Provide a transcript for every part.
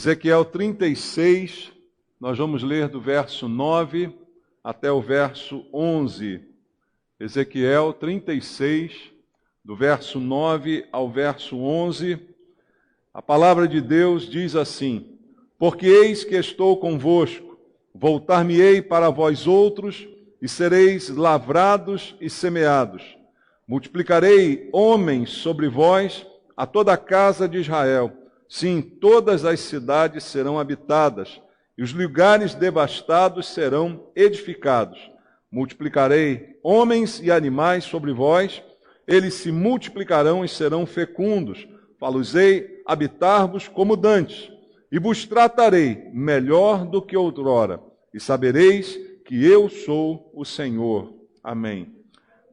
Ezequiel 36, nós vamos ler do verso 9 até o verso 11. Ezequiel 36, do verso 9 ao verso 11. A palavra de Deus diz assim: Porque eis que estou convosco, voltar-me-ei para vós outros, e sereis lavrados e semeados. Multiplicarei homens sobre vós, a toda a casa de Israel. Sim, todas as cidades serão habitadas, e os lugares devastados serão edificados. Multiplicarei homens e animais sobre vós, eles se multiplicarão e serão fecundos. Falo-ei habitar-vos como dantes, e vos tratarei melhor do que outrora, e sabereis que eu sou o Senhor. Amém.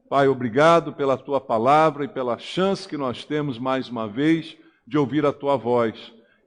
Pai, obrigado pela Tua palavra e pela chance que nós temos mais uma vez de ouvir a Tua voz.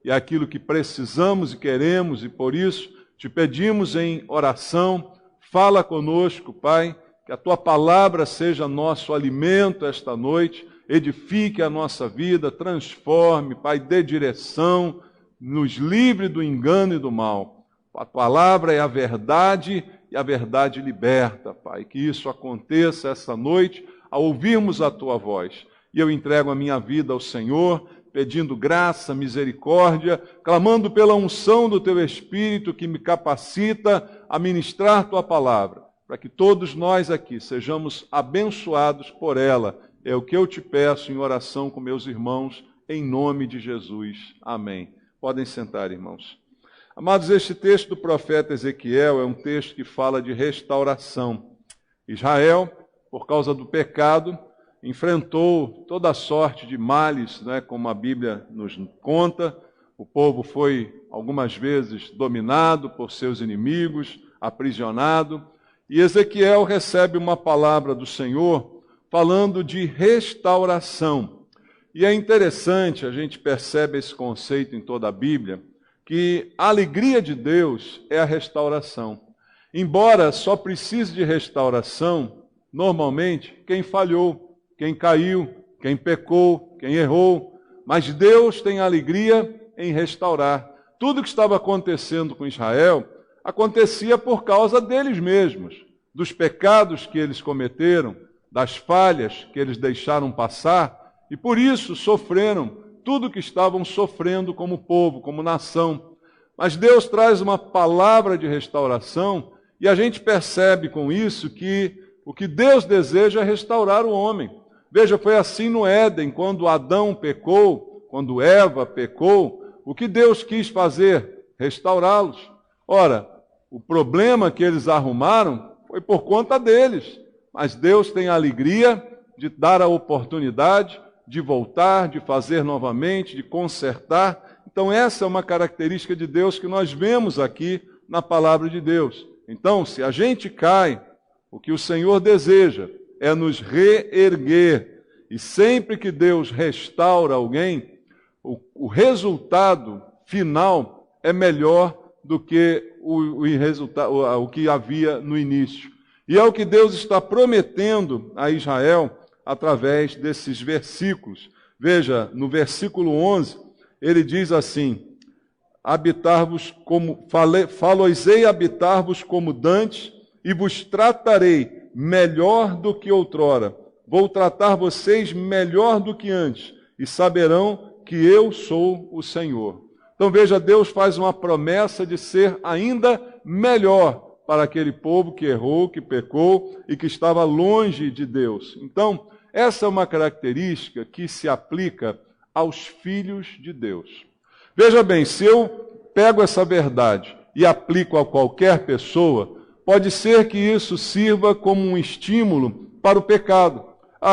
E aquilo que precisamos e queremos, e por isso te pedimos em oração, fala conosco, Pai, que a Tua palavra seja nosso alimento esta noite, edifique a nossa vida, transforme, Pai, dê direção, nos livre do engano e do mal. A palavra é a verdade e a verdade liberta, Pai. Que isso aconteça essa noite ao ouvirmos a Tua voz. E eu entrego a minha vida ao Senhor, pedindo graça, misericórdia, clamando pela unção do Teu Espírito que me capacita a ministrar Tua palavra, para que todos nós aqui sejamos abençoados por ela. É o que eu te peço em oração com meus irmãos, em nome de Jesus. Amém. Podem sentar, irmãos. Amados, este texto do profeta Ezequiel é um texto que fala de restauração. Israel, por causa do pecado, enfrentou toda sorte de males, como a Bíblia nos conta. O povo foi algumas vezes dominado por seus inimigos, aprisionado. E Ezequiel recebe uma palavra do Senhor falando de restauração. E é interessante, a gente percebe esse conceito em toda a Bíblia, que a alegria de Deus é a restauração. Embora só precise de restauração, normalmente, quem falhou, quem caiu, quem pecou, quem errou. Mas Deus tem alegria em restaurar. Tudo que estava acontecendo com Israel acontecia por causa deles mesmos, dos pecados que eles cometeram, das falhas que eles deixaram passar, e por isso sofreram tudo que estavam sofrendo como povo, como nação. Mas Deus traz uma palavra de restauração, e a gente percebe com isso que o que Deus deseja é restaurar o homem. Veja, foi assim no Éden, quando Adão pecou, quando Eva pecou, o que Deus quis fazer? Restaurá-los. Ora, o problema que eles arrumaram foi por conta deles, mas Deus tem a alegria de dar a oportunidade de voltar, de fazer novamente, de consertar. Então essa é uma característica de Deus que nós vemos aqui na palavra de Deus. Então, se a gente cai, o que o Senhor deseja é nos reerguer. E sempre que Deus restaura alguém, o resultado final é melhor do que o que havia no início. E é o que Deus está prometendo a Israel através desses versículos. Veja, no versículo 11, ele diz assim: falo-ei habitar-vos como dantes, e vos tratarei melhor do que outrora. Vou tratar vocês melhor do que antes, e saberão que eu sou o Senhor. Então veja, Deus faz uma promessa de ser ainda melhor para aquele povo que errou, que pecou e que estava longe de Deus. Então, essa é uma característica que se aplica aos filhos de Deus. Veja bem, se eu pego essa verdade e aplico a qualquer pessoa, pode ser que isso sirva como um estímulo para o pecado.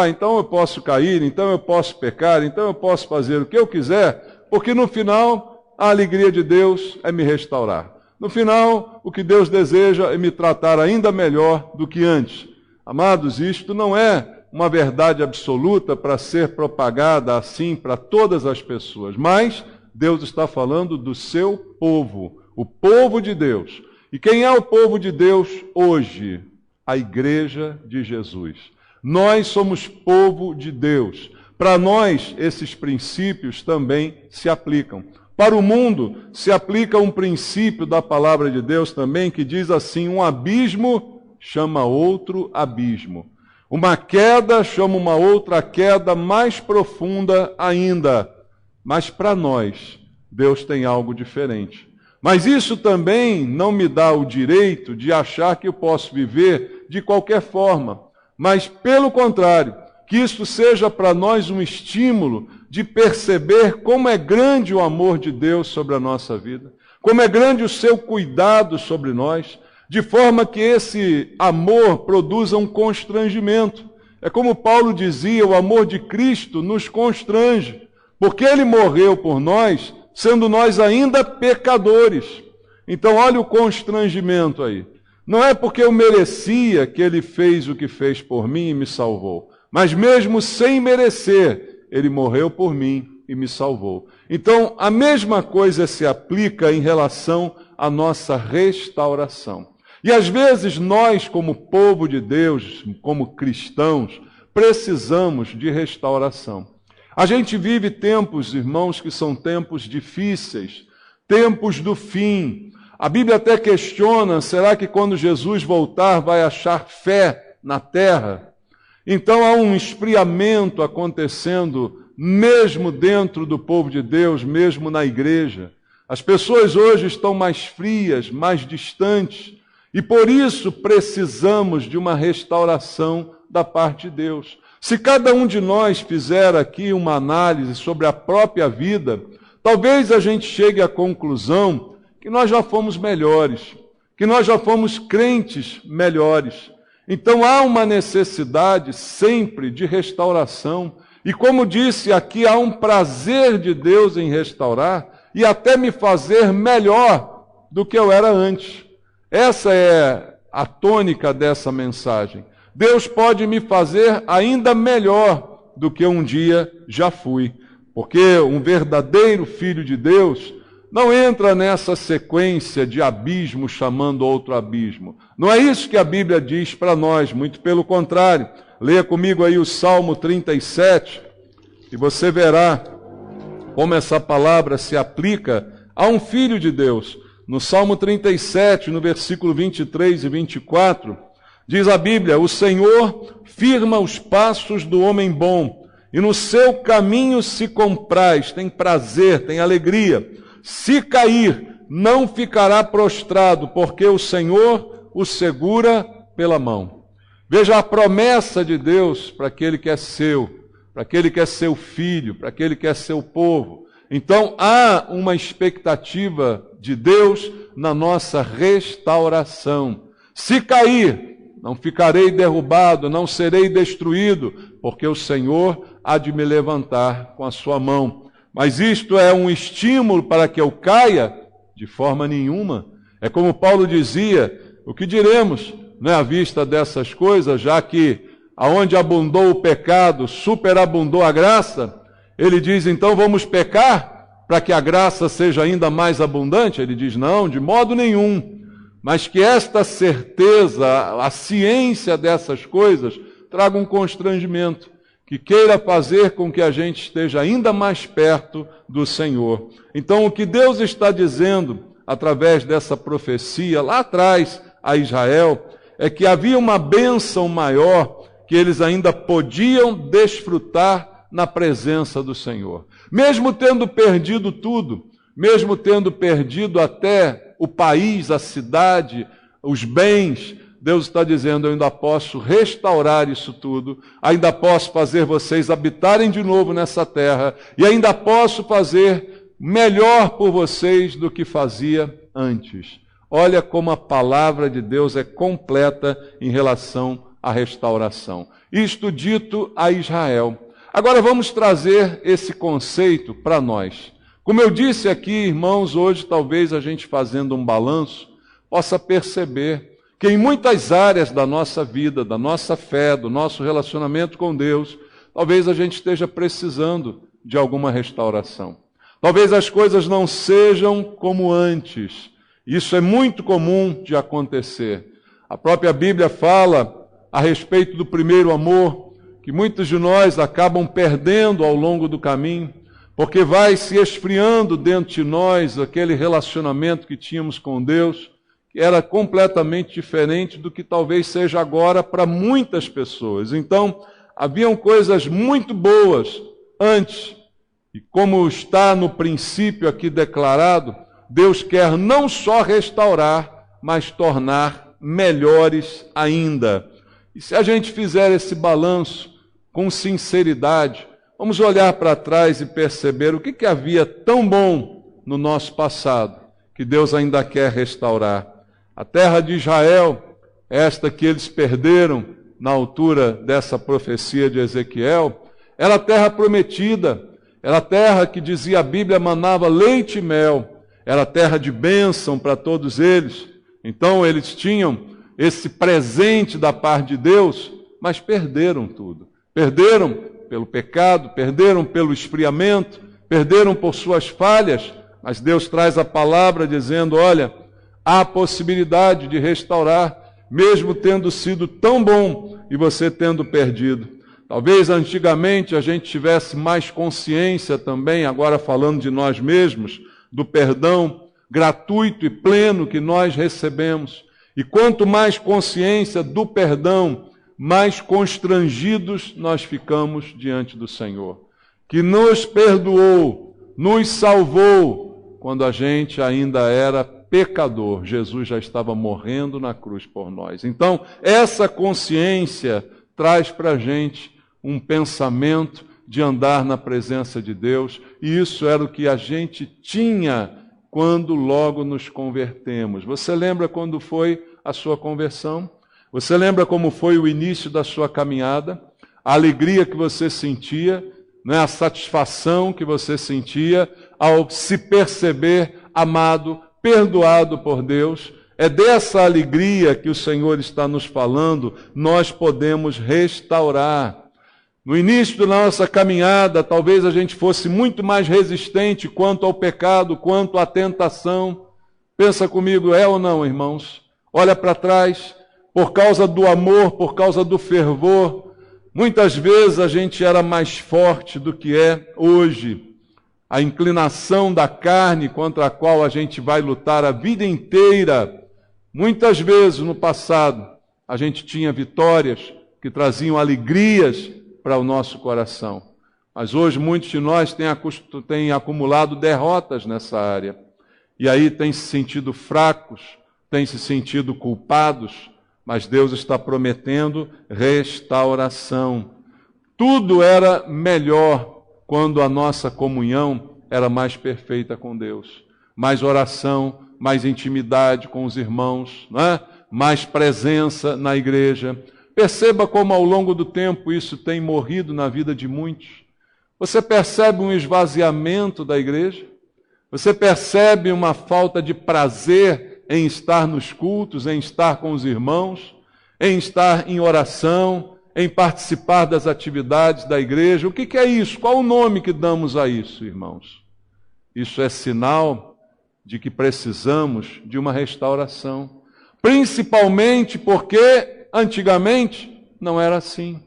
Então eu posso cair, então eu posso pecar, então eu posso fazer o que eu quiser, porque no final a alegria de Deus é me restaurar. No final, o que Deus deseja é me tratar ainda melhor do que antes. Amados, isto não é uma verdade absoluta para ser propagada assim para todas as pessoas, mas Deus está falando do seu povo, o povo de Deus. E quem é o povo de Deus hoje? A igreja de Jesus. Nós somos povo de Deus. Para nós, esses princípios também se aplicam. Para o mundo se aplica um princípio da palavra de Deus também que diz assim: um abismo chama outro abismo. Uma queda chama uma outra queda mais profunda ainda. Mas para nós, Deus tem algo diferente. Mas isso também não me dá o direito de achar que eu posso viver de qualquer forma. Mas, pelo contrário, que isso seja para nós um estímulo de perceber como é grande o amor de Deus sobre a nossa vida, como é grande o seu cuidado sobre nós, de forma que esse amor produza um constrangimento. É como Paulo dizia, o amor de Cristo nos constrange, porque Ele morreu por nós, sendo nós ainda pecadores. Então, olha o constrangimento aí. Não é porque eu merecia que Ele fez o que fez por mim e me salvou, mas mesmo sem merecer, Ele morreu por mim e me salvou. Então, a mesma coisa se aplica em relação à nossa restauração. E às vezes nós, como povo de Deus, como cristãos, precisamos de restauração. A gente vive tempos, irmãos, que são tempos difíceis, tempos do fim. A Bíblia até questiona, será que quando Jesus voltar vai achar fé na terra? Então há um esfriamento acontecendo, mesmo dentro do povo de Deus, mesmo na igreja. As pessoas hoje estão mais frias, mais distantes, e por isso precisamos de uma restauração da parte de Deus. Se cada um de nós fizer aqui uma análise sobre a própria vida, talvez a gente chegue à conclusão que nós já fomos melhores, que nós já fomos crentes melhores. Então há uma necessidade sempre de restauração. E como disse aqui, há um prazer de Deus em restaurar e até me fazer melhor do que eu era antes. Essa é a tônica dessa mensagem. Deus pode me fazer ainda melhor do que um dia já fui. Porque um verdadeiro filho de Deus não entra nessa sequência de abismo chamando outro abismo. Não é isso que a Bíblia diz para nós, muito pelo contrário. Leia comigo aí o Salmo 37 e você verá como essa palavra se aplica a um filho de Deus. No Salmo 37, no versículo 23 e 24, diz a Bíblia: o Senhor firma os passos do homem bom, e no seu caminho se compraz, tem prazer, tem alegria. Se cair, não ficará prostrado, porque o Senhor o segura pela mão. Veja a promessa de Deus para aquele que é seu, para aquele que é seu filho, para aquele que é seu povo. Então, há uma expectativa de Deus na nossa restauração. Se cair, não ficarei derrubado, não serei destruído, porque o Senhor há de me levantar com a sua mão. Mas isto é um estímulo para que eu caia? De forma nenhuma. É como Paulo dizia, o que diremos, né, à vista dessas coisas, já que aonde abundou o pecado, superabundou a graça? Ele diz, então vamos pecar para que a graça seja ainda mais abundante? Ele diz, não, de modo nenhum. Mas que esta certeza, a ciência dessas coisas, traga um constrangimento, que queira fazer com que a gente esteja ainda mais perto do Senhor. Então, o que Deus está dizendo, através dessa profecia, lá atrás, a Israel, é que havia uma bênção maior que eles ainda podiam desfrutar na presença do Senhor. Mesmo tendo perdido tudo, mesmo tendo perdido até o país, a cidade, os bens, Deus está dizendo, eu ainda posso restaurar isso tudo, ainda posso fazer vocês habitarem de novo nessa terra, e ainda posso fazer melhor por vocês do que fazia antes. Olha como a palavra de Deus é completa em relação à restauração. Isto dito a Israel. Agora vamos trazer esse conceito para nós. Como eu disse aqui, irmãos, hoje talvez a gente fazendo um balanço possa perceber que em muitas áreas da nossa vida, da nossa fé, do nosso relacionamento com Deus, talvez a gente esteja precisando de alguma restauração. Talvez as coisas não sejam como antes. Isso é muito comum de acontecer. A própria Bíblia fala a respeito do primeiro amor, que muitos de nós acabam perdendo ao longo do caminho, porque vai se esfriando dentro de nós aquele relacionamento que tínhamos com Deus, que era completamente diferente do que talvez seja agora para muitas pessoas. Então, haviam coisas muito boas antes, e como está no princípio aqui declarado, Deus quer não só restaurar, mas tornar melhores ainda. E se a gente fizer esse balanço com sinceridade, vamos olhar para trás e perceber o que havia tão bom no nosso passado, que Deus ainda quer restaurar. A terra de Israel, esta que eles perderam na altura dessa profecia de Ezequiel, era a terra prometida, era a terra que, dizia a Bíblia, manava leite e mel, era a terra de bênção para todos eles. Então eles tinham esse presente da parte de Deus, mas perderam tudo. Perderam pelo pecado, perderam pelo esfriamento, perderam por suas falhas, mas Deus traz a palavra dizendo, olha, há possibilidade de restaurar, mesmo tendo sido tão bom e você tendo perdido. Talvez antigamente a gente tivesse mais consciência também, agora falando de nós mesmos, do perdão gratuito e pleno que nós recebemos. E quanto mais consciência do perdão, mais constrangidos nós ficamos diante do Senhor, que nos perdoou, nos salvou, quando a gente ainda era pecador. Jesus já estava morrendo na cruz por nós. Então, essa consciência traz para a gente um pensamento de andar na presença de Deus, e isso era o que a gente tinha quando logo nos convertemos. Você lembra quando foi a sua conversão? Você lembra como foi o início da sua caminhada? A alegria que você sentia, né? A satisfação que você sentia ao se perceber amado, perdoado por Deus. É dessa alegria que o Senhor está nos falando, nós podemos restaurar. No início da nossa caminhada, talvez a gente fosse muito mais resistente quanto ao pecado, quanto à tentação. Pensa comigo, é ou não, irmãos? Olha para trás, por causa do amor, por causa do fervor, muitas vezes a gente era mais forte do que é hoje. A inclinação da carne contra a qual a gente vai lutar a vida inteira. Muitas vezes no passado a gente tinha vitórias que traziam alegrias para o nosso coração. Mas hoje muitos de nós têm acumulado derrotas nessa área. E aí têm se sentido fracos, têm se sentido culpados, mas Deus está prometendo restauração. Tudo era melhor quando a nossa comunhão era mais perfeita com Deus. Mais oração, mais intimidade com os irmãos, né? Mais presença na igreja. Perceba como ao longo do tempo isso tem morrido na vida de muitos. Você percebe um esvaziamento da igreja? Você percebe uma falta de prazer em estar nos cultos, em estar com os irmãos, em estar em oração, em participar das atividades da igreja? O que é isso? Qual o nome que damos a isso, irmãos? Isso é sinal de que precisamos de uma restauração. Principalmente porque antigamente não era assim.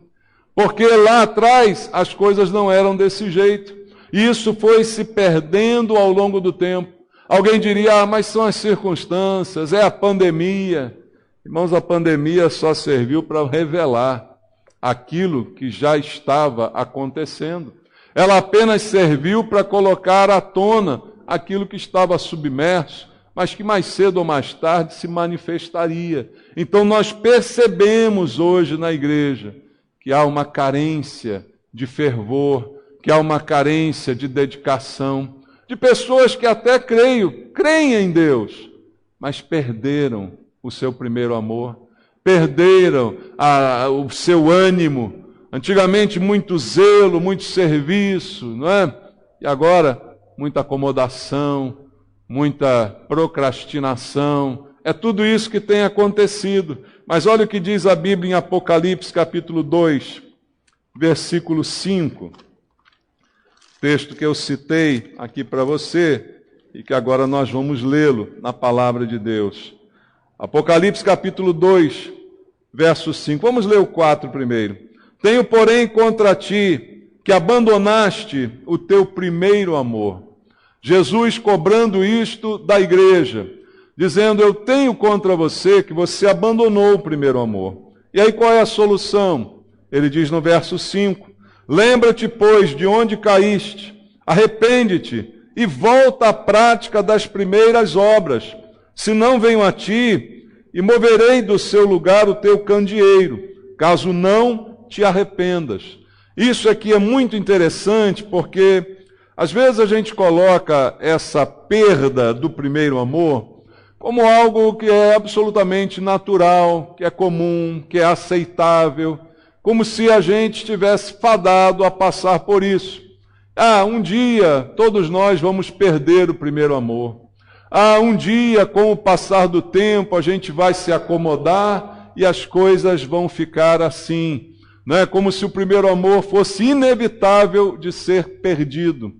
Porque lá atrás as coisas não eram desse jeito. E isso foi se perdendo ao longo do tempo. Alguém diria, mas são as circunstâncias, é a pandemia. Irmãos, a pandemia só serviu para revelar aquilo que já estava acontecendo. Ela apenas serviu para colocar à tona aquilo que estava submerso, mas que mais cedo ou mais tarde se manifestaria. Então nós percebemos hoje na igreja que há uma carência de fervor, que há uma carência de dedicação, de pessoas que até creem em Deus, mas perderam o seu primeiro amor, perderam o seu ânimo. Antigamente muito zelo, muito serviço, não é? E agora muita acomodação, muita procrastinação. É tudo isso que tem acontecido. Mas olha o que diz a Bíblia em Apocalipse capítulo 2, versículo 5. Texto que eu citei aqui para você e que agora nós vamos lê-lo na palavra de Deus. Apocalipse capítulo 2, verso 5. Vamos ler o 4 primeiro. Tenho, porém, contra ti que abandonaste o teu primeiro amor. Jesus cobrando isto da igreja, dizendo, eu tenho contra você que você abandonou o primeiro amor. E aí qual é a solução? Ele diz no verso 5, lembra-te, pois, de onde caíste, arrepende-te e volta à prática das primeiras obras. Se não venho a ti, e moverei do seu lugar o teu candeeiro, caso não te arrependas. Isso aqui é muito interessante, porque às vezes a gente coloca essa perda do primeiro amor como algo que é absolutamente natural, que é comum, que é aceitável, como se a gente estivesse fadado a passar por isso. Um dia todos nós vamos perder o primeiro amor. Um dia, com o passar do tempo, a gente vai se acomodar e as coisas vão ficar assim, né? Como se o primeiro amor fosse inevitável de ser perdido.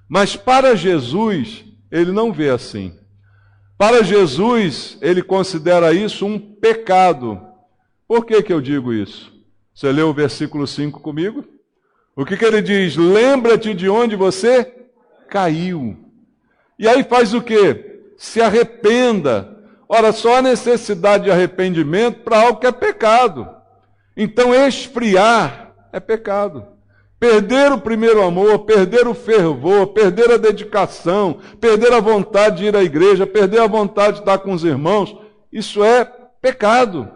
Mas para Jesus, ele não vê assim. Para Jesus, ele considera isso um pecado. Por que eu digo isso? Você leu o versículo 5 comigo? O que ele diz? Lembra-te de onde você caiu. E aí faz o quê? Se arrependa. Ora, só há necessidade de arrependimento para algo que é pecado. Então, esfriar é pecado. Perder o primeiro amor, perder o fervor, perder a dedicação, perder a vontade de ir à igreja, perder a vontade de estar com os irmãos, isso é pecado,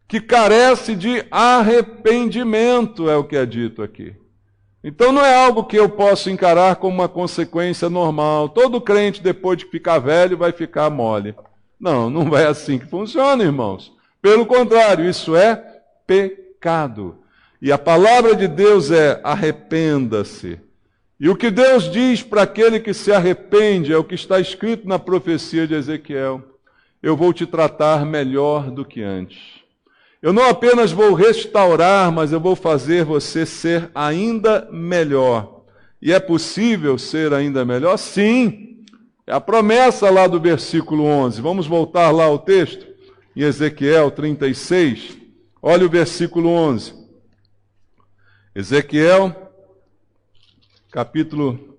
que carece de arrependimento, é o que é dito aqui. Então não é algo que eu posso encarar como uma consequência normal. Todo crente, depois de ficar velho, vai ficar mole. Não, não é assim que funciona, irmãos. Pelo contrário, isso é pecado. E a palavra de Deus é arrependa-se. E o que Deus diz para aquele que se arrepende é o que está escrito na profecia de Ezequiel. Eu vou te tratar melhor do que antes. Eu não apenas vou restaurar, mas eu vou fazer você ser ainda melhor. E é possível ser ainda melhor? Sim. É a promessa lá do versículo 11. Vamos voltar lá ao texto, em Ezequiel 36. Olha o versículo 11. Ezequiel, capítulo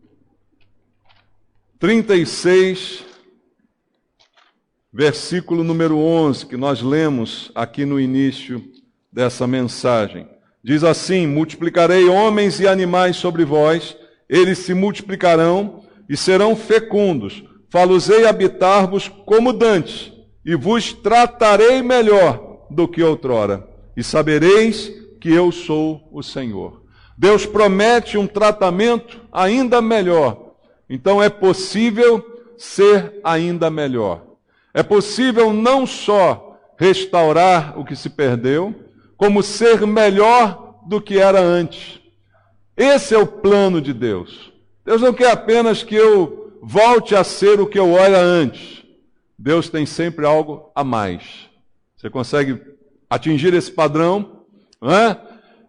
36, versículo número 11, que nós lemos aqui no início dessa mensagem. Diz assim, multiplicarei homens e animais sobre vós, eles se multiplicarão e serão fecundos. Falo-ei habitar-vos como dantes, e vos tratarei melhor do que outrora, e sabereis que eu sou o Senhor. Deus promete um tratamento ainda melhor. Então é possível ser ainda melhor. É possível não só restaurar o que se perdeu, como ser melhor do que era antes. Esse é o plano de Deus. Deus não quer apenas que eu volte a ser o que eu era antes. Deus tem sempre algo a mais. Você consegue atingir esse padrão? Não é?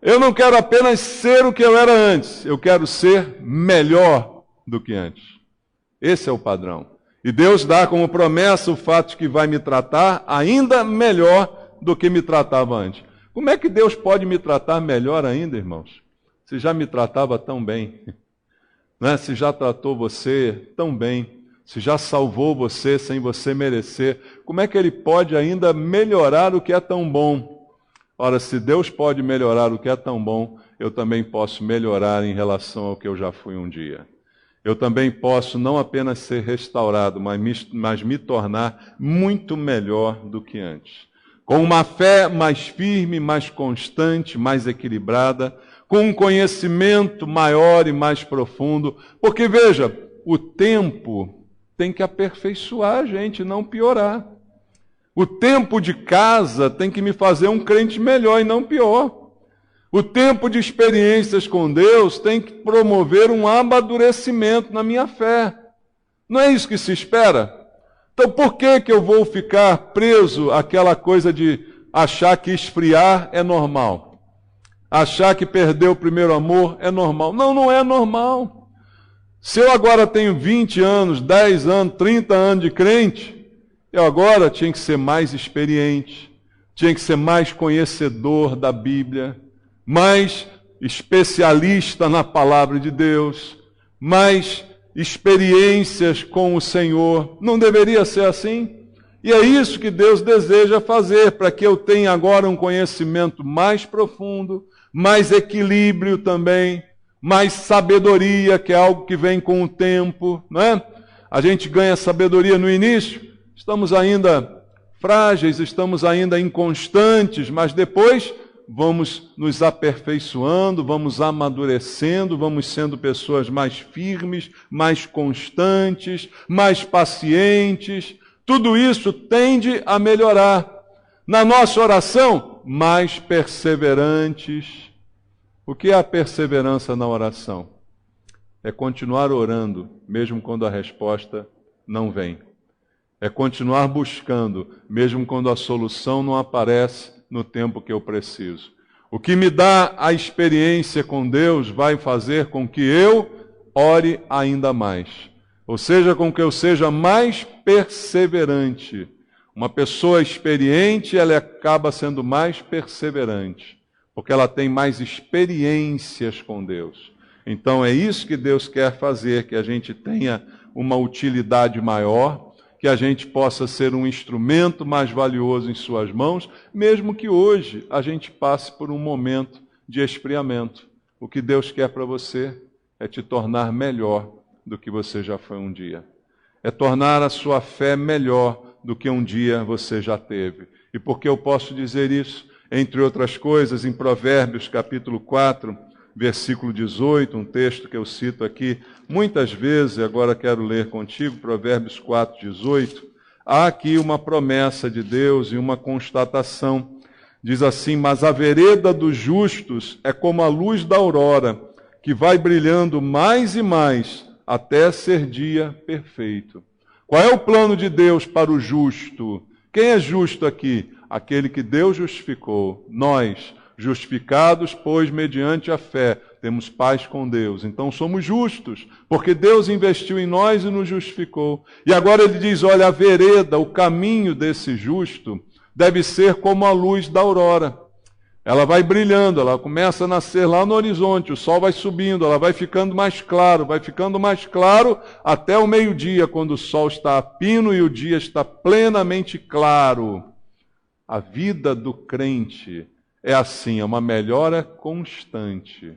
Eu não quero apenas ser o que eu era antes, eu quero ser melhor do que antes. Esse é o padrão. E Deus dá como promessa o fato de que vai me tratar ainda melhor do que me tratava antes. Como é que Deus pode me tratar melhor ainda, irmãos? Se já me tratava tão bem, né? Se já tratou você tão bem, se já salvou você sem você merecer, como é que Ele pode ainda melhorar o que é tão bom? Ora, se Deus pode melhorar o que é tão bom, eu também posso melhorar em relação ao que eu já fui um dia. Eu também posso não apenas ser restaurado, mas me tornar muito melhor do que antes. Com uma fé mais firme, mais constante, mais equilibrada, com um conhecimento maior e mais profundo. Porque, veja, o tempo tem que aperfeiçoar a gente, não piorar. O tempo de casa tem que me fazer um crente melhor e não pior. O tempo de experiências com Deus tem que promover um amadurecimento na minha fé. Não é isso que se espera? Então por que eu vou ficar preso àquela coisa de achar que esfriar é normal? Achar que perder o primeiro amor é normal? Não, não é normal. Se eu agora tenho 20 anos, 10 anos, 30 anos de crente, eu agora tinha que ser mais experiente, tinha que ser mais conhecedor da Bíblia, mais especialista na palavra de Deus, mais experiências com o Senhor. Não deveria ser assim? E é isso que Deus deseja fazer, para que eu tenha agora um conhecimento mais profundo, mais equilíbrio também, mais sabedoria, que é algo que vem com o tempo, não é? A gente ganha sabedoria no início, estamos ainda frágeis, estamos ainda inconstantes, mas depois vamos nos aperfeiçoando, vamos amadurecendo, vamos sendo pessoas mais firmes, mais constantes, mais pacientes. Tudo isso tende a melhorar. Na nossa oração, mais perseverantes. O que é a perseverança na oração? É continuar orando, mesmo quando a resposta não vem. É continuar buscando, mesmo quando a solução não aparece no tempo que eu preciso. O que me dá a experiência com Deus vai fazer com que eu ore ainda mais. Ou seja, com que eu seja mais perseverante. Uma pessoa experiente, ela acaba sendo mais perseverante, porque ela tem mais experiências com Deus. Então é isso que Deus quer fazer, que a gente tenha uma utilidade maior, que a gente possa ser um instrumento mais valioso em suas mãos, mesmo que hoje a gente passe por um momento de esfriamento. O que Deus quer para você é te tornar melhor do que você já foi um dia. É tornar a sua fé melhor do que um dia você já teve. E por que eu posso dizer isso? Entre outras coisas, em Provérbios capítulo 4, versículo 18, um texto que eu cito aqui muitas vezes, agora quero ler contigo, Provérbios 4, 18. Há aqui uma promessa de Deus e uma constatação. Diz assim: mas a vereda dos justos é como a luz da aurora, que vai brilhando mais e mais, até ser dia perfeito. Qual é o plano de Deus para o justo? Quem é justo aqui? Aquele que Deus justificou. Nós, justificados, pois, mediante a fé, temos paz com Deus. Então somos justos, porque Deus investiu em nós e nos justificou. E agora ele diz, olha, a vereda, o caminho desse justo, deve ser como a luz da aurora. Ela vai brilhando, ela começa a nascer lá no horizonte, o sol vai subindo, ela vai ficando mais claro até o meio-dia, quando o sol está a pino e o dia está plenamente claro. A vida do crente é assim, é uma melhora constante,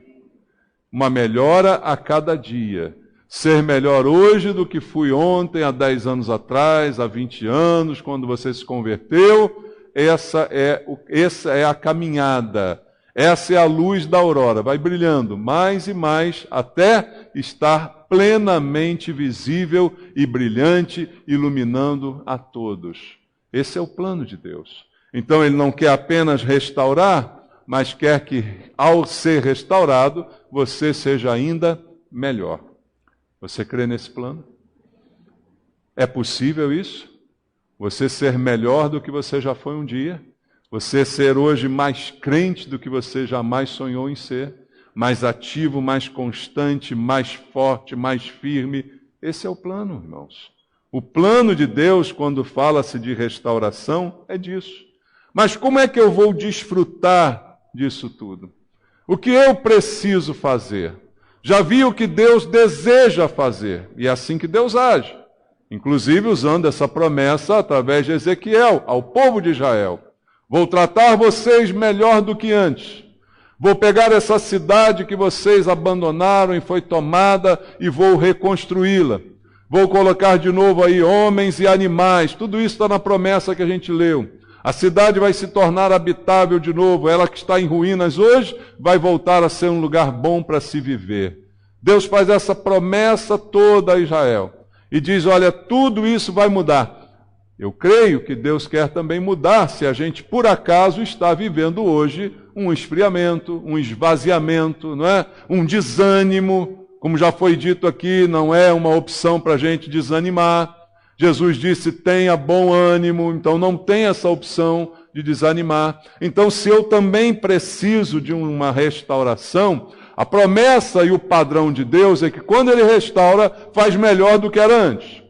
uma melhora a cada dia. Ser melhor hoje do que fui ontem, há 10 anos atrás, há 20 anos, quando você se converteu. Essa é a caminhada, essa é a luz da aurora, vai brilhando mais e mais até estar plenamente visível e brilhante, iluminando a todos. Esse é o plano de Deus. Então ele não quer apenas restaurar, mas quer que ao ser restaurado, você seja ainda melhor. Você crê nesse plano? É possível isso? Você ser melhor do que você já foi um dia, você ser hoje mais crente do que você jamais sonhou em ser, mais ativo, mais constante, mais forte, mais firme. Esse é o plano, irmãos. O plano de Deus, quando fala-se de restauração, é disso. Mas como é que eu vou desfrutar disso tudo? O que eu preciso fazer? Já vi o que Deus deseja fazer, e é assim que Deus age. Inclusive usando essa promessa através de Ezequiel, ao povo de Israel. Vou tratar vocês melhor do que antes. Vou pegar essa cidade que vocês abandonaram e foi tomada e vou reconstruí-la. Vou colocar de novo aí homens e animais. Tudo isso está na promessa que a gente leu. A cidade vai se tornar habitável de novo. Ela que está em ruínas hoje vai voltar a ser um lugar bom para se viver. Deus faz essa promessa toda a Israel. E diz, olha, tudo isso vai mudar. Eu creio que Deus quer também mudar se a gente, por acaso, está vivendo hoje um esfriamento, um esvaziamento, não é? Um desânimo. Como já foi dito aqui, não é uma opção para a gente desanimar. Jesus disse, tenha bom ânimo, então não tem essa opção de desanimar. Então, se eu também preciso de uma restauração, a promessa e o padrão de Deus é que quando Ele restaura, faz melhor do que era antes.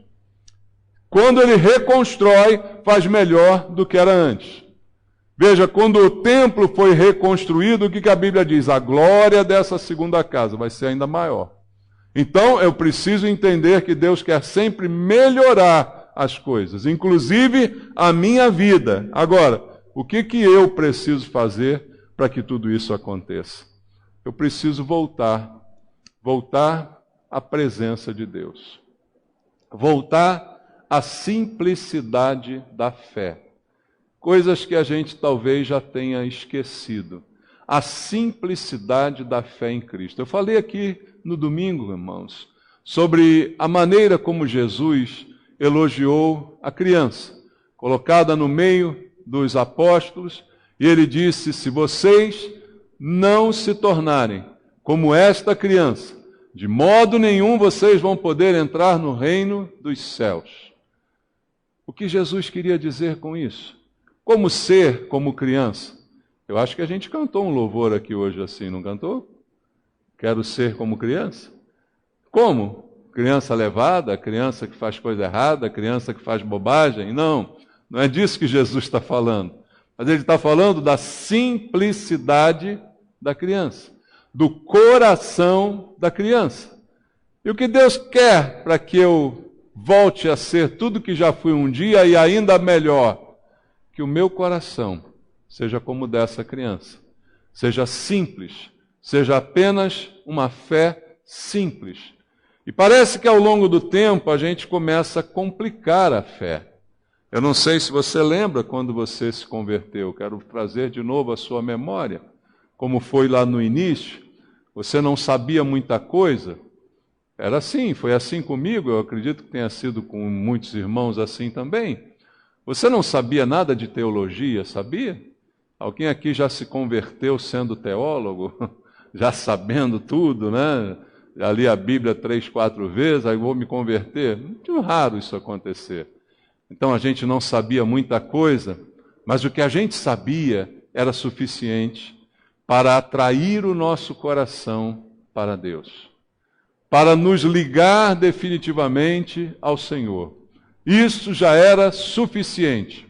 Quando Ele reconstrói, faz melhor do que era antes. Veja, quando o templo foi reconstruído, o que a Bíblia diz? A glória dessa segunda casa vai ser ainda maior. Então, eu preciso entender que Deus quer sempre melhorar as coisas, inclusive a minha vida. Agora, o que eu preciso fazer para que tudo isso aconteça? Eu preciso voltar à presença de Deus. Voltar à simplicidade da fé. Coisas que a gente talvez já tenha esquecido. A simplicidade da fé em Cristo. Eu falei aqui no domingo, irmãos, sobre a maneira como Jesus elogiou a criança, colocada no meio dos apóstolos, e ele disse: se vocês não se tornarem como esta criança, de modo nenhum vocês vão poder entrar no reino dos céus. O que Jesus queria dizer com isso? Como ser como criança? Eu acho que a gente cantou um louvor aqui hoje assim, não cantou? Quero ser como criança. Como? Criança levada, criança que faz coisa errada, criança que faz bobagem? Não é disso que Jesus está falando. Mas ele está falando da simplicidade da criança, do coração da criança. E o que Deus quer para que eu volte a ser tudo que já fui um dia e ainda melhor, que o meu coração seja como dessa criança, seja simples, seja apenas uma fé simples. E parece que ao longo do tempo a gente começa a complicar a fé. Eu não sei se você lembra quando você se converteu, quero trazer de novo a sua memória, como foi lá no início, você não sabia muita coisa, era assim, foi assim comigo, eu acredito que tenha sido com muitos irmãos assim também. Você não sabia nada de teologia, sabia? Alguém aqui já se converteu sendo teólogo? Já sabendo tudo, né? Já li a Bíblia 3, 4 vezes, aí vou me converter? Muito raro isso acontecer. Então a gente não sabia muita coisa, mas o que a gente sabia era suficiente para atrair o nosso coração para Deus, para nos ligar definitivamente ao Senhor. Isso já era suficiente.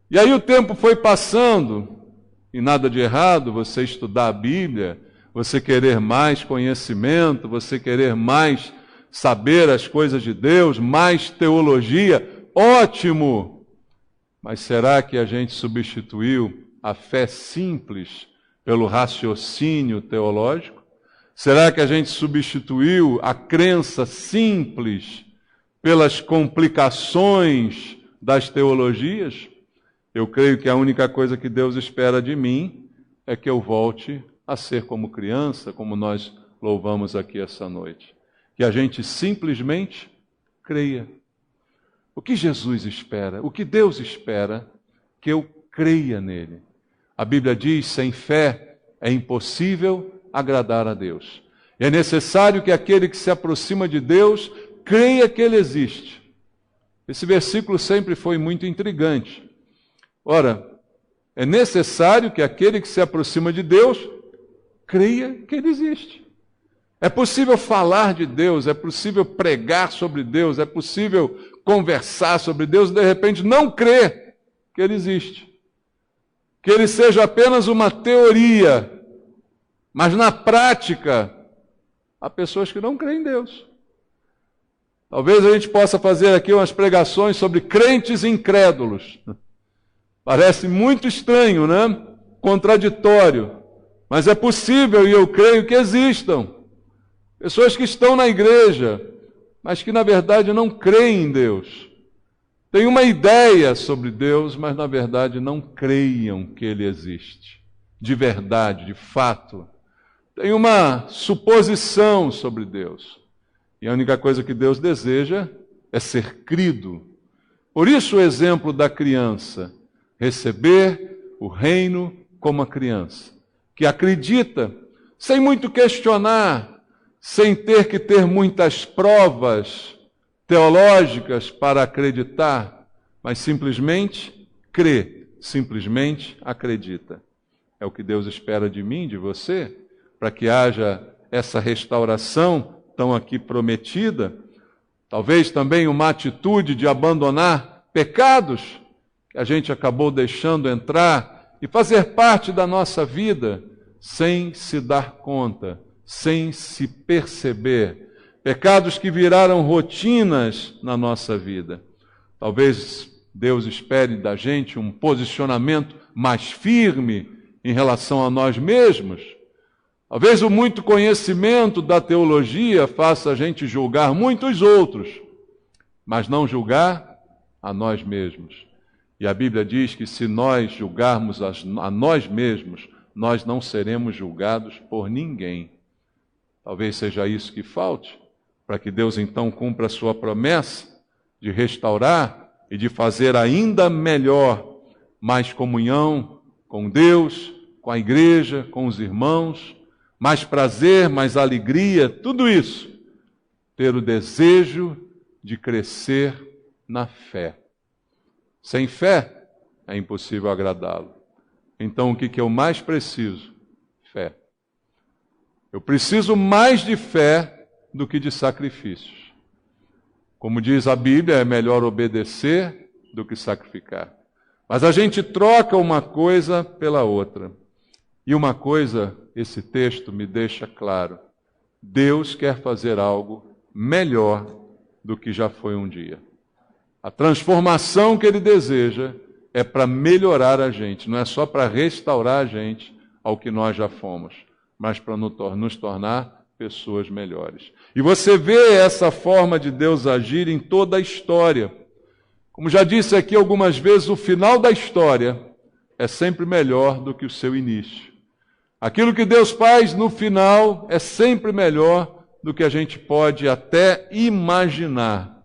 E aí o tempo foi passando, e nada de errado você estudar a Bíblia, você querer mais conhecimento, você querer mais saber as coisas de Deus, mais teologia, ótimo! Mas será que a gente substituiu a fé simples pelo raciocínio teológico? Será que a gente substituiu a crença simples pelas complicações das teologias? Eu creio que a única coisa que Deus espera de mim é que eu volte a ser como criança, como nós louvamos aqui essa noite. Que a gente simplesmente creia. O que Jesus espera? O que Deus espera? Que eu creia nele. A Bíblia diz: sem fé é impossível agradar a Deus. É necessário que aquele que se aproxima de Deus creia que ele existe. Esse versículo sempre foi muito intrigante. Ora, é necessário que aquele que se aproxima de Deus creia que ele existe. É possível falar de Deus, é possível pregar sobre Deus, é possível conversar sobre Deus e de repente não crer que ele existe. Que ele seja apenas uma teoria, mas na prática há pessoas que não creem em Deus. Talvez a gente possa fazer aqui umas pregações sobre crentes incrédulos. Parece muito estranho, né? Contraditório. Mas é possível, e eu creio que existam pessoas que estão na igreja, mas que na verdade não creem em Deus. Têm uma ideia sobre Deus, mas na verdade não creiam que Ele existe. De verdade, de fato. Tem uma suposição sobre Deus. E a única coisa que Deus deseja é ser crido. Por isso o exemplo da criança. Receber o reino como a criança. Que acredita, sem muito questionar, sem ter que ter muitas provas teológicas para acreditar, mas simplesmente crê, simplesmente acredita. É o que Deus espera de mim, de você, para que haja essa restauração tão aqui prometida. Talvez também uma atitude de abandonar pecados que a gente acabou deixando entrar e fazer parte da nossa vida sem se dar conta, sem se perceber. Pecados que viraram rotinas na nossa vida. Talvez Deus espere da gente um posicionamento mais firme em relação a nós mesmos. Talvez o muito conhecimento da teologia faça a gente julgar muitos outros, mas não julgar a nós mesmos. E a Bíblia diz que se nós julgarmos a nós mesmos, nós não seremos julgados por ninguém. Talvez seja isso que falte, para que Deus então cumpra a sua promessa de restaurar e de fazer ainda melhor, mais comunhão com Deus, com a igreja, com os irmãos, mais prazer, mais alegria, tudo isso. Ter o desejo de crescer na fé. Sem fé é impossível agradá-lo. Então o que eu mais preciso? Fé. Eu preciso mais de fé do que de sacrifícios. Como diz a Bíblia, é melhor obedecer do que sacrificar. Mas a gente troca uma coisa pela outra. E uma coisa, esse texto me deixa claro. Deus quer fazer algo melhor do que já foi um dia. A transformação que Ele deseja é para melhorar a gente, não é só para restaurar a gente ao que nós já fomos, mas para nos tornar pessoas melhores. E você vê essa forma de Deus agir em toda a história. Como já disse aqui algumas vezes, o final da história é sempre melhor do que o seu início. Aquilo que Deus faz no final é sempre melhor do que a gente pode até imaginar.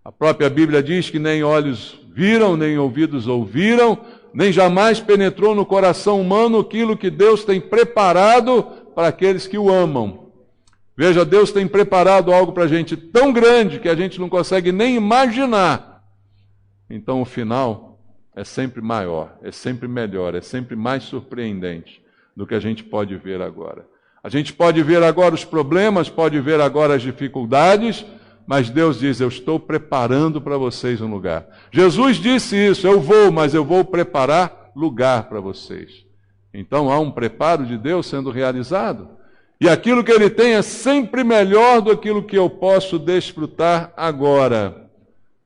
A própria Bíblia diz que nem olhos viram, nem ouvidos ouviram, nem jamais penetrou no coração humano aquilo que Deus tem preparado para aqueles que o amam. Veja, Deus tem preparado algo para a gente tão grande que a gente não consegue nem imaginar. Então o final é sempre maior, é sempre melhor, é sempre mais surpreendente do que a gente pode ver agora. A gente pode ver agora os problemas, pode ver agora as dificuldades, mas Deus diz, eu estou preparando para vocês um lugar. Jesus disse isso, eu vou, mas eu vou preparar lugar para vocês. Então há um preparo de Deus sendo realizado. E aquilo que Ele tem é sempre melhor do que aquilo que eu posso desfrutar agora.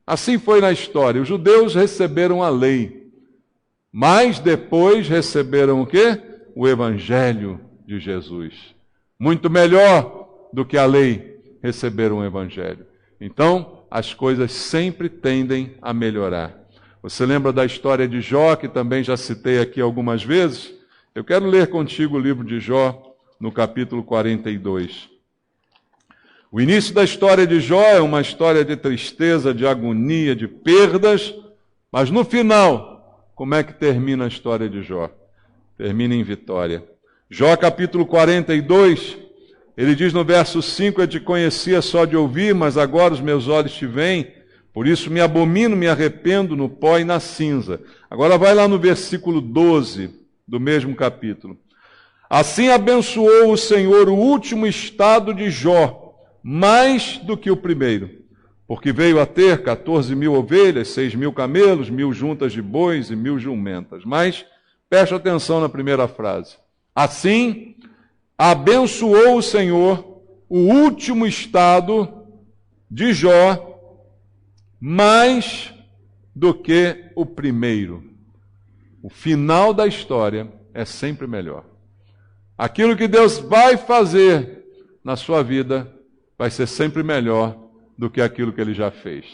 Assim foi na história. Os judeus receberam a lei, mas depois receberam o quê? O Evangelho de Jesus. Muito melhor do que a lei, receberam o Evangelho. Então, as coisas sempre tendem a melhorar. Você lembra da história de Jó, que também já citei aqui algumas vezes? Eu quero ler contigo o livro de Jó, no capítulo 42. O início da história de Jó é uma história de tristeza, de agonia, de perdas, mas no final, como é que termina a história de Jó? Termina em vitória. Jó capítulo 42, ele diz no verso 5, eu te conhecia só de ouvir, mas agora os meus olhos te veem, por isso me abomino, me arrependo no pó e na cinza. Agora vai lá no versículo 12 do mesmo capítulo. Assim abençoou o Senhor o último estado de Jó, mais do que o primeiro, porque veio a ter 14.000 ovelhas, 6.000 camelos, 1.000 juntas de bois e 1.000 jumentas. Mas preste atenção na primeira frase. Assim abençoou o Senhor o último estado de Jó, mais do que o primeiro. O final da história é sempre melhor. Aquilo que Deus vai fazer na sua vida vai ser sempre melhor do que aquilo que Ele já fez.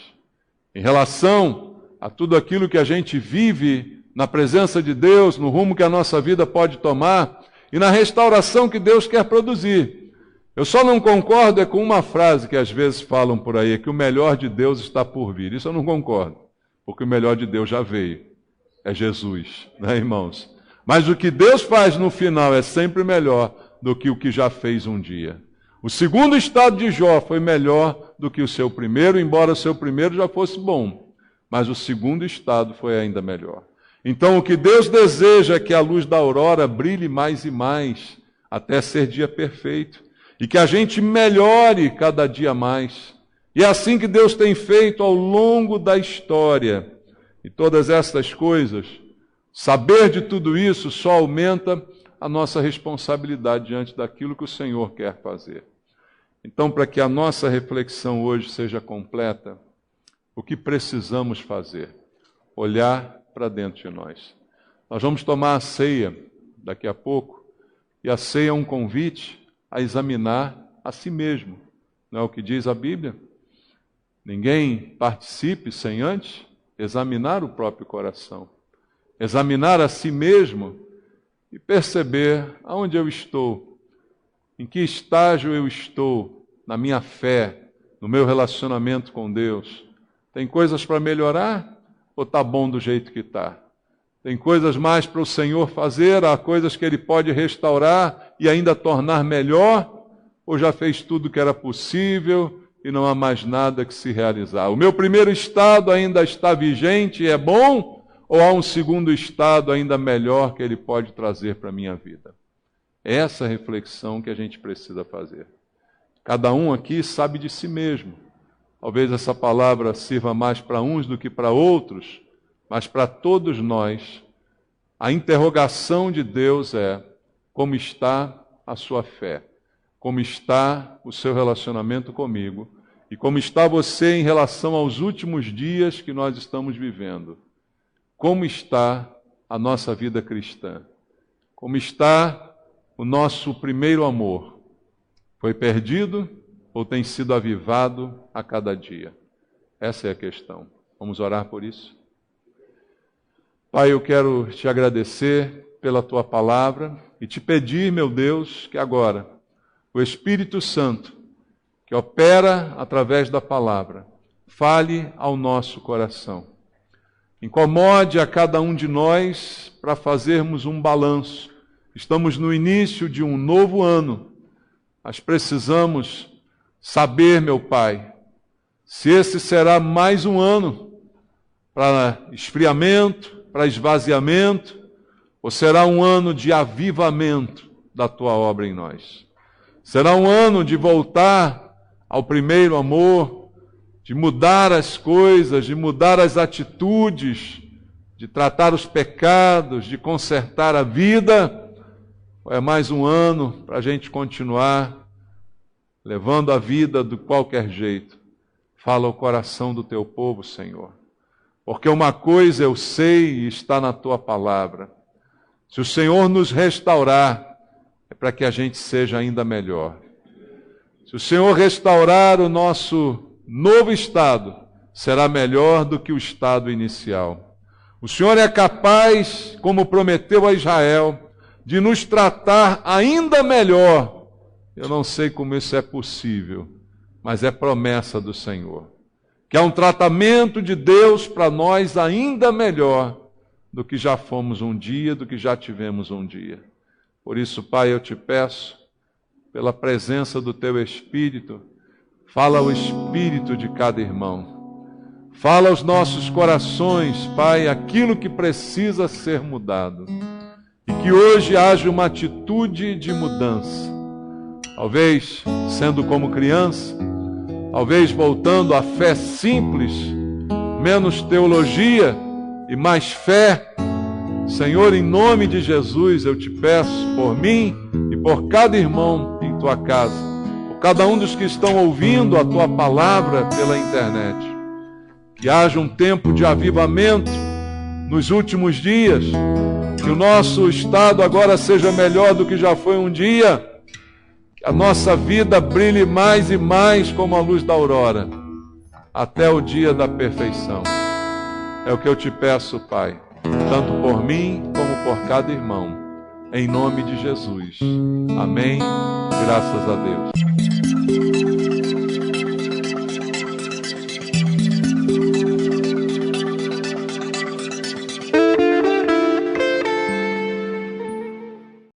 Em relação a tudo aquilo que a gente vive na presença de Deus, no rumo que a nossa vida pode tomar e na restauração que Deus quer produzir. Eu só não concordo com uma frase que às vezes falam por aí, que o melhor de Deus está por vir. Isso eu não concordo, porque o melhor de Deus já veio. É Jesus, né, irmãos? Mas o que Deus faz no final é sempre melhor do que o que já fez um dia. O segundo estado de Jó foi melhor do que o seu primeiro, embora o seu primeiro já fosse bom. Mas o segundo estado foi ainda melhor. Então o que Deus deseja é que a luz da aurora brilhe mais e mais, até ser dia perfeito. E que a gente melhore cada dia mais. E é assim que Deus tem feito ao longo da história. E todas estas coisas Saber de tudo isso só aumenta a nossa responsabilidade diante daquilo que o Senhor quer fazer. Então, para que a nossa reflexão hoje seja completa, o que precisamos fazer? Olhar para dentro de nós. Nós vamos tomar a ceia daqui a pouco, e a ceia é um convite a examinar a si mesmo. Não é o que diz a Bíblia? Ninguém participe sem antes examinar o próprio coração. Examinar a si mesmo e perceber aonde eu estou, em que estágio eu estou na minha fé, no meu relacionamento com Deus. Tem coisas para melhorar ou está bom do jeito que está? Tem coisas mais para o Senhor fazer, há coisas que Ele pode restaurar e ainda tornar melhor, ou já fez tudo que era possível e não há mais nada que se realizar? O meu primeiro estado ainda está vigente e é bom, ou há um segundo estado ainda melhor que Ele pode trazer para a minha vida? É essa reflexão que a gente precisa fazer. Cada um aqui sabe de si mesmo. Talvez essa palavra sirva mais para uns do que para outros, mas para todos nós, a interrogação de Deus é: como está a sua fé? Como está o seu relacionamento comigo? E como está você em relação aos últimos dias que nós estamos vivendo? Como está a nossa vida cristã? Como está o nosso primeiro amor? Foi perdido ou tem sido avivado a cada dia? Essa é a questão. Vamos orar por isso? Pai, eu quero te agradecer pela tua palavra e te pedir, meu Deus, que agora o Espírito Santo, que opera através da palavra, fale ao nosso coração. Incomode a cada um de nós para fazermos um balanço. Estamos no início de um novo ano, mas precisamos saber, meu Pai, se esse será mais um ano para esfriamento, para esvaziamento, ou será um ano de avivamento da tua obra em nós? Será um ano de voltar ao primeiro amor, de mudar as coisas, de mudar as atitudes, de tratar os pecados, de consertar a vida? Ou é mais um ano para a gente continuar levando a vida de qualquer jeito? Fala o coração do teu povo, Senhor. Porque uma coisa eu sei e está na tua palavra: se o Senhor nos restaurar, é para que a gente seja ainda melhor. Se o Senhor restaurar o nosso novo estado, será melhor do que o estado inicial. O Senhor é capaz, como prometeu a Israel, de nos tratar ainda melhor. Eu não sei como isso é possível, mas é promessa do Senhor. Que há um tratamento de Deus para nós ainda melhor do que já fomos um dia, do que já tivemos um dia. Por isso, Pai, eu te peço, pela presença do Teu Espírito, fala ao espírito de cada irmão. Fala aos nossos corações, Pai, aquilo que precisa ser mudado. E que hoje haja uma atitude de mudança. Talvez sendo como criança, talvez voltando à fé simples, menos teologia e mais fé. Senhor, em nome de Jesus, eu te peço por mim e por cada irmão em tua casa, por cada um dos que estão ouvindo a tua palavra pela internet, que haja um tempo de avivamento nos últimos dias, que o nosso estado agora seja melhor do que já foi um dia, que a nossa vida brilhe mais e mais como a luz da aurora, até o dia da perfeição. É o que eu te peço, Pai, tanto por mim como por cada irmão, em nome de Jesus. Amém. Graças a Deus.